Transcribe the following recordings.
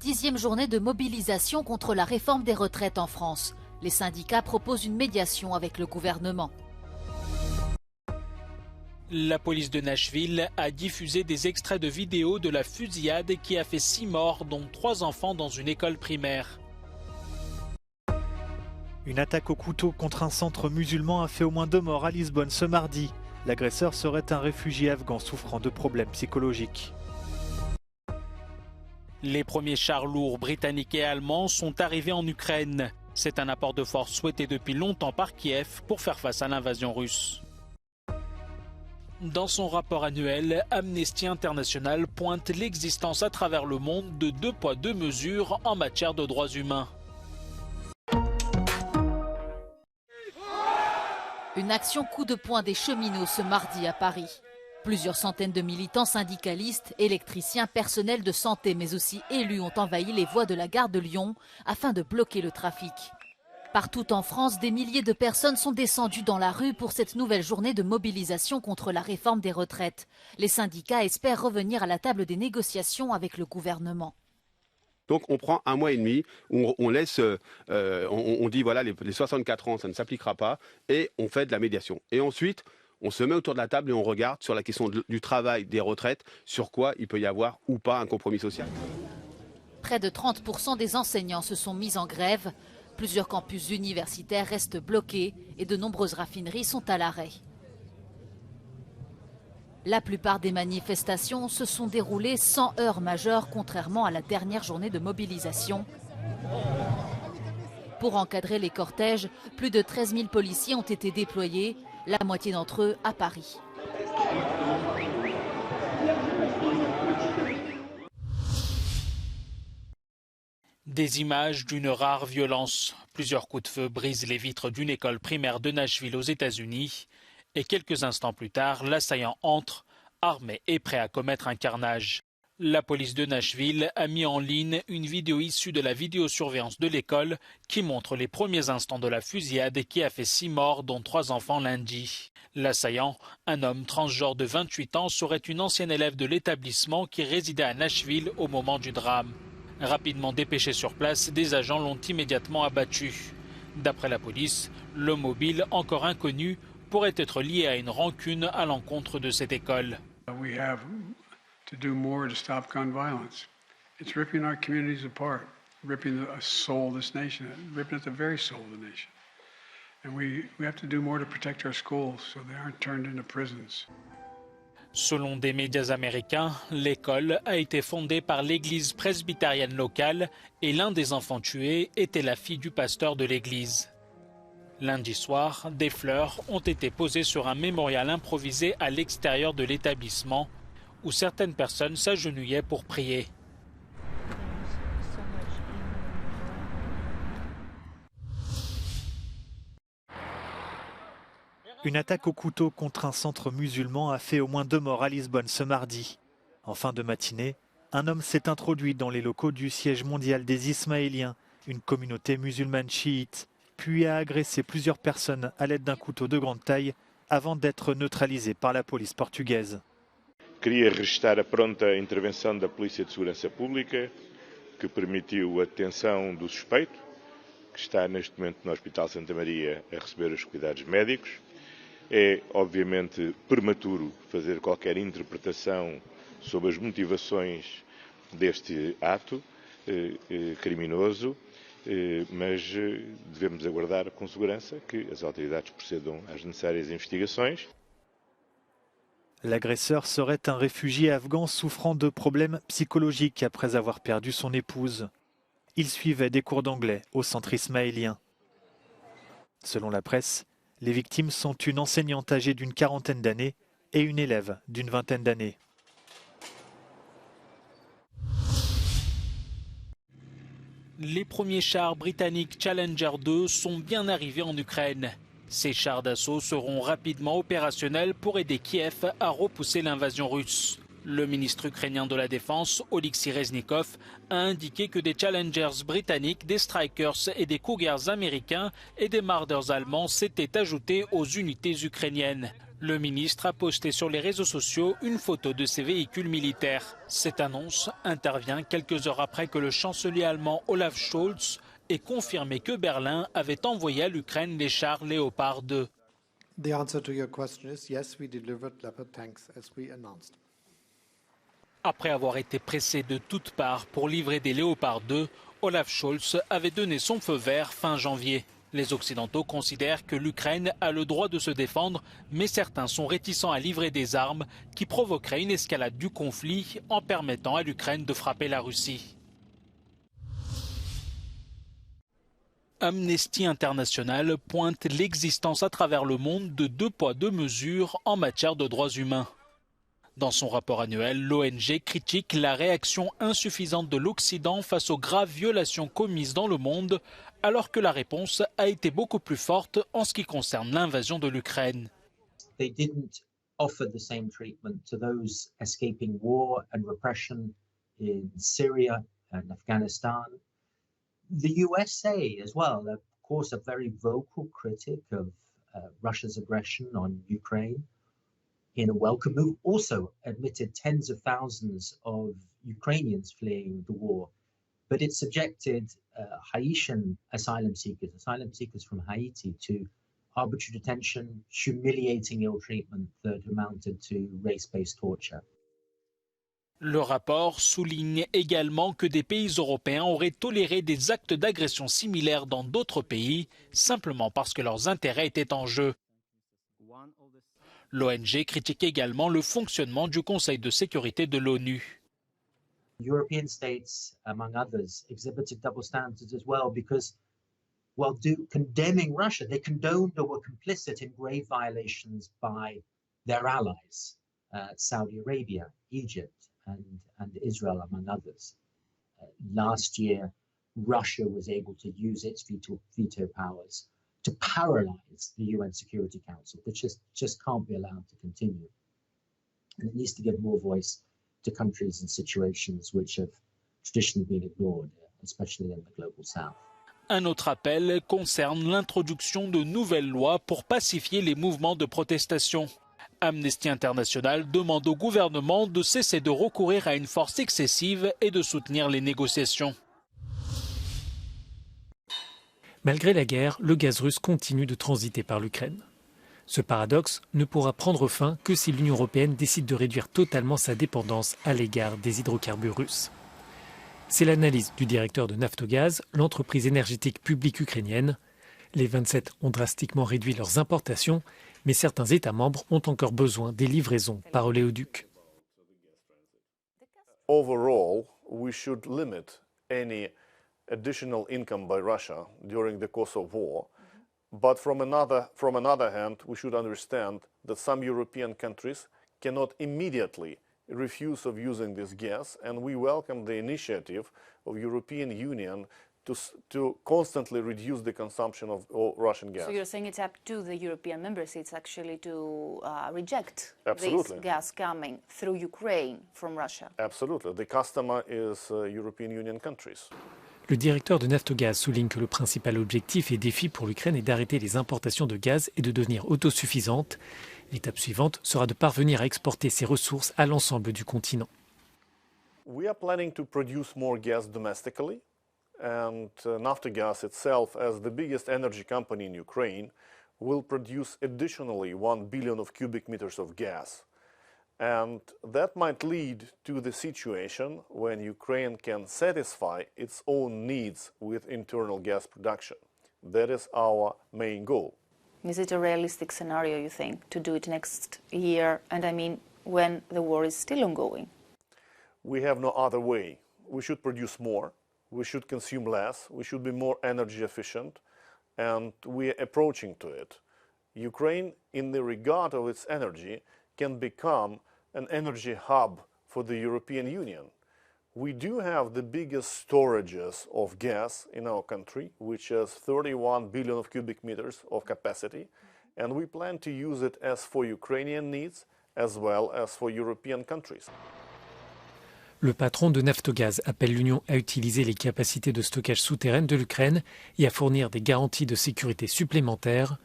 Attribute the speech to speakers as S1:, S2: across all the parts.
S1: 10e journée de mobilisation contre la réforme des retraites en France. Les syndicats proposent une médiation avec le gouvernement.
S2: La police de Nashville a diffusé des extraits de vidéos de la fusillade qui a fait 6 morts, dont 3 enfants dans une école primaire.
S3: Une attaque au couteau contre un centre musulman a fait au moins 2 morts à Lisbonne ce mardi. L'agresseur serait un réfugié afghan souffrant de problèmes psychologiques.
S2: Les premiers chars lourds britanniques et allemands sont arrivés en Ukraine. C'est un apport de force souhaité depuis longtemps par Kiev pour faire face à l'invasion russe. Dans son rapport annuel, Amnesty International pointe l'existence à travers le monde de 2 poids 2 mesures en matière de droits humains.
S1: Une action coup de poing des cheminots ce mardi à Paris. Plusieurs centaines de militants syndicalistes, électriciens, personnels de santé mais aussi élus ont envahi les voies de la gare de Lyon afin de bloquer le trafic. Partout en France, des milliers de personnes sont descendues dans la rue pour cette nouvelle journée de mobilisation contre la réforme des retraites. Les syndicats espèrent revenir à la table des négociations avec le gouvernement.
S4: Donc on prend 1 mois et demi, où on laisse, on dit voilà les 64 ans ça ne s'appliquera pas et on fait de la médiation. Et ensuite on se met autour de la table et on regarde sur la question du travail, des retraites, sur quoi il peut y avoir ou pas un compromis social.
S1: Près de 30% des enseignants se sont mis en grève. Plusieurs campus universitaires restent bloqués et de nombreuses raffineries sont à l'arrêt. La plupart des manifestations se sont déroulées sans heurts majeurs, contrairement à la dernière journée de mobilisation. Pour encadrer les cortèges, plus de 13 000 policiers ont été déployés, la moitié d'entre eux à Paris.
S2: Des images d'une rare violence. Plusieurs coups de feu brisent les vitres d'une école primaire de Nashville aux États-Unis. Et quelques instants plus tard, l'assaillant entre, armé et prêt à commettre un carnage. La police de Nashville a mis en ligne une vidéo issue de la vidéosurveillance de l'école qui montre les premiers instants de la fusillade qui a fait 6 morts, dont 3 enfants lundi. L'assaillant, un homme transgenre de 28 ans, serait une ancienne élève de l'établissement qui résidait à Nashville au moment du drame. Rapidement dépêché sur place, des agents l'ont immédiatement abattu. D'après la police, le mobile, encore inconnu, pourrait être lié à une rancune à l'encontre de cette école.
S5: We have to do more to stop gun violence. It's ripping our communities apart, ripping the soul of this nation, ripping at the very soul of the nation. And we have to do more to protect our schools so they aren't turned into prisons.
S2: Selon des médias américains, l'école a été fondée par l'église presbytérienne locale et l'un des enfants tués était la fille du pasteur de l'église. Lundi soir, des fleurs ont été posées sur un mémorial improvisé à l'extérieur de l'établissement où certaines personnes s'agenouillaient pour prier.
S3: Une attaque au couteau contre un centre musulman a fait au moins 2 morts à Lisbonne ce mardi. En fin de matinée, un homme s'est introduit dans les locaux du siège mondial des Ismaéliens, une communauté musulmane chiite, puis a agressé plusieurs personnes à l'aide d'un couteau de grande taille avant d'être neutralisé par la police portugaise.
S6: Queria registrar a pronta intervenção da Polícia de Segurança Pública, que permitiu a detenção do suspeito, que está neste momento no Hospital Santa Maria a receber os cuidados médicos. É, obviamente, prematuro fazer qualquer interpretação sobre as motivações deste ato criminoso, mas devemos aguardar com segurança que as autoridades procedam às necessárias investigações.
S3: L'agresseur serait un réfugié afghan souffrant de problèmes psychologiques après avoir perdu son épouse. Il suivait des cours d'anglais au centre ismaélien. Selon la presse, les victimes sont une enseignante âgée d'une 40aine d'années et une élève d'une 20aine d'années.
S2: Les premiers chars britanniques Challenger 2 sont bien arrivés en Ukraine. Ces chars d'assaut seront rapidement opérationnels pour aider Kiev à repousser l'invasion russe. Le ministre ukrainien de la Défense, Oleksiy Reznikov, a indiqué que des Challengers britanniques, des Strykers et des Cougars américains et des Marders allemands s'étaient ajoutés aux unités ukrainiennes. Le ministre a posté sur les réseaux sociaux une photo de ces véhicules militaires. Cette annonce intervient quelques heures après que le chancelier allemand Olaf Scholz ait confirmé que Berlin avait envoyé à l'Ukraine les chars Léopard 2.
S7: The answer to your question is yes, we delivered Leopard tanks as we announced.
S2: Après avoir été pressé de toutes parts pour livrer des Léopard 2, Olaf Scholz avait donné son feu vert fin janvier. Les Occidentaux considèrent que l'Ukraine a le droit de se défendre, mais certains sont réticents à livrer des armes qui provoqueraient une escalade du conflit en permettant à l'Ukraine de frapper la Russie. Amnesty International pointe l'existence à travers le monde de 2 poids 2 mesures en matière de droits humains. Dans son rapport annuel, l'ONG critique la réaction insuffisante de l'Occident face aux graves violations commises dans le monde, alors que la réponse a été beaucoup plus forte en ce qui concerne l'invasion de l'Ukraine.
S8: They didn't offer the same treatment to those escaping war and repression in Syria and Afghanistan. The USA as well, of course, a very vocal critic of Russia's aggression on Ukraine. In a welcome move, also admitted tens of thousands of Ukrainians fleeing the war, but it subjected Haitian asylum seekers from Haiti, to arbitrary detention, humiliating ill treatment that amounted to race-based torture.
S2: Le rapport souligne également que des pays européens auraient toléré des actes d'agression similaires dans d'autres pays, simplement parce que leurs intérêts étaient en jeu. L'ONG critique également le fonctionnement du Conseil de sécurité de l'ONU.
S8: European states, among others, exhibited double standards as well because, while condemning Russia, they condoned or were complicit in grave violations by their allies, Saudi Arabia, Egypt, and Israel, among others. Last year, Russia was able to use its veto powers to paralyze the UN Security Council, which just can't be allowed to continue. And it needs to give more voice to countries and situations which have traditionally been ignored, especially in the global south.
S2: Un autre appel concerne l'introduction de nouvelles lois pour pacifier les mouvements de protestation. Amnesty International demande au gouvernement de cesser de recourir à une force excessive et de soutenir les négociations.
S9: Malgré la guerre, le gaz russe continue de transiter par l'Ukraine. Ce paradoxe ne pourra prendre fin que si l'Union européenne décide de réduire totalement sa dépendance à l'égard des hydrocarbures russes. C'est l'analyse du directeur de Naftogaz, l'entreprise énergétique publique ukrainienne. Les 27 ont drastiquement réduit leurs importations, mais certains États membres ont encore besoin des livraisons par oléoduc.
S10: Overall, we should limit any additional income by Russia during the course of war. But from another hand, we should understand that some European countries cannot immediately refuse of using this gas, and we welcome the initiative of European Union to constantly reduce the consumption of Russian gas.
S11: So you're saying it's up to the European member states actually to reject
S10: Absolutely.
S11: this gas coming through Ukraine from Russia?
S10: Absolutely. The customer is European Union countries.
S9: Le directeur de Naftogaz souligne que le principal objectif et défi pour l'Ukraine est d'arrêter les importations de gaz et de devenir autosuffisante. L'étape suivante sera de parvenir à exporter ces ressources à l'ensemble du continent.
S10: We are planning to produce more gas domestically, and Naftogaz itself, as the biggest energy company in Ukraine, will produce additionally 1 billion of cubic meters of gas. And that might lead to the situation when Ukraine can satisfy its own needs with internal gas production. That is our main goal.
S11: Is it a realistic scenario, you think, to do it next year? And I mean, when the war is still ongoing?
S10: We have no other way. We should produce more. We should consume less. We should be more energy efficient. And we are approaching to it. Ukraine, in the regard of its energy, can become an energy hub for the European Union. We do have the biggest storages of gas in our country, which is 31 billion of cubic meters of capacity, and we plan to use it as for Ukrainian needs as well as for European countries.
S9: Le patron de Naftogaz appelle l'Union à utiliser les capacités de stockage souterraines de l'Ukraine et à fournir des garanties de sécurité supplémentaires,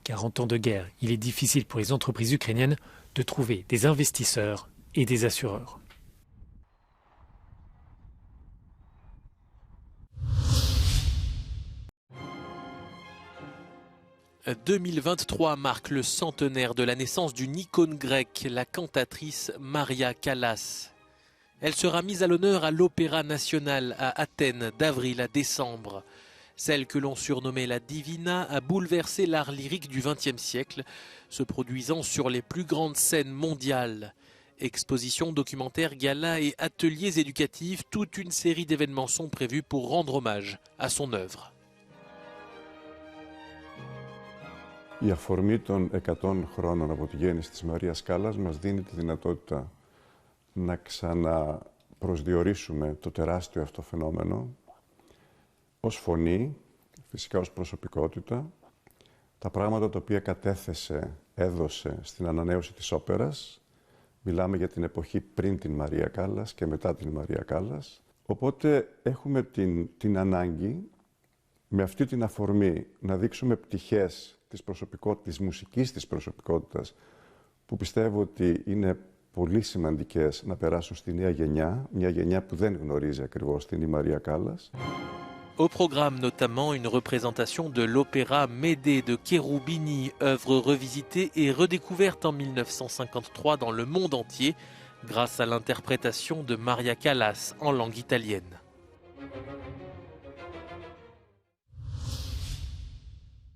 S9: car en temps de guerre, il est difficile pour les entreprises ukrainiennes de trouver des investisseurs et des assureurs.
S12: « 2023 marque le centenaire de la naissance d'une icône grecque, la cantatrice Maria Callas. Elle sera mise à l'honneur à l'Opéra National à Athènes d'avril à décembre. Celle que l'on surnommait la Divina a bouleversé l'art lyrique du XXe siècle, se produisant sur les plus grandes scènes mondiales. Expositions, documentaires, galas et ateliers éducatifs, toute une série d'événements sont prévus pour rendre hommage à son œuvre.
S13: Η αφορμή των 100 χρόνων από τη γέννηση της Μαρίας Κάλλας μας δίνει τη δυνατότητα να ξαναπροσδιορίσουμε το τεράστιο αυτό φαινόμενο ως φωνή, φυσικά ως προσωπικότητα, τα πράγματα τα οποία κατέθεσε, έδωσε στην ανανέωση της όπερας. Μιλάμε για την εποχή πριν την Μαρία Κάλλας και μετά την Μαρία Κάλλας. Οπότε έχουμε την ανάγκη με αυτή την αφορμή να δείξουμε πτυχές της μουσικής της προσωπικότητας που πιστεύω ότι είναι πολύ σημαντικές να περάσουν στη νέα γενιά, μια γενιά που δεν γνωρίζει ακριβώς την Μαρία Κάλλας.
S12: Au programme notamment une représentation de l'opéra Médée de Cherubini, œuvre revisitée et redécouverte en 1953 dans le monde entier grâce à l'interprétation de Maria Callas en langue italienne.